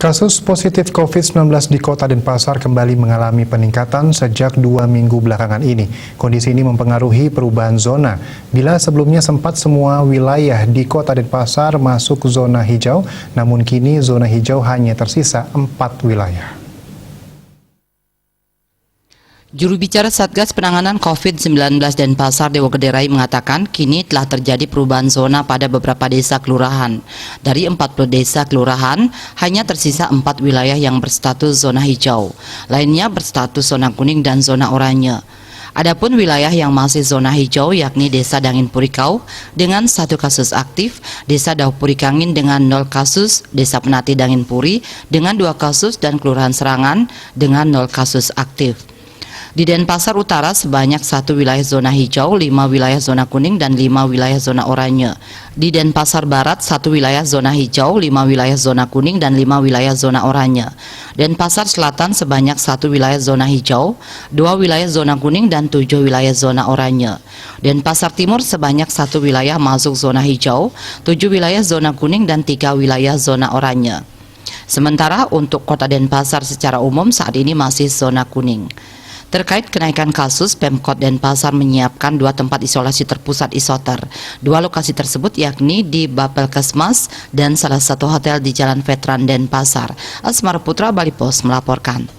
Kasus positif COVID-19 di Kota Denpasar kembali mengalami peningkatan sejak 2 minggu belakangan ini. Kondisi ini mempengaruhi perubahan zona. Bila sebelumnya sempat semua wilayah di Kota Denpasar masuk zona hijau, namun kini zona hijau hanya tersisa 4 wilayah. Juru bicara Satgas Penanganan COVID-19 Denpasar Dewa Gederai mengatakan kini telah terjadi perubahan zona pada beberapa desa kelurahan. Dari 40 desa kelurahan, hanya tersisa 4 wilayah yang berstatus zona hijau. Lainnya berstatus zona kuning dan zona oranye. Adapun wilayah yang masih zona hijau yakni Desa Dangin Purikau dengan 1 kasus aktif, Desa Dauh Purikangin dengan 0 kasus, Desa Penati Dangin Puri dengan 2 kasus dan Kelurahan Serangan dengan 0 kasus aktif. Di Denpasar Utara sebanyak 1 wilayah zona hijau, 5 wilayah zona kuning, dan 5 wilayah zona oranye. Di Denpasar Barat 1 wilayah zona hijau, 5 wilayah zona kuning, dan 5 wilayah zona oranye. Denpasar Selatan sebanyak 1 wilayah zona hijau, 2 wilayah zona kuning, dan 7 wilayah zona oranye. Denpasar Timur sebanyak 1 wilayah masuk zona hijau, 7 wilayah zona kuning, dan 3 wilayah zona oranye. Sementara untuk Kota Denpasar secara umum saat ini masih zona kuning. Terkait kenaikan kasus, Pemkot Denpasar menyiapkan 2 tempat isolasi terpusat isoter. 2 lokasi tersebut yakni di Bapelkesmas dan salah satu hotel di Jalan Veteran Denpasar. Asmara Putra, Bali Pos melaporkan.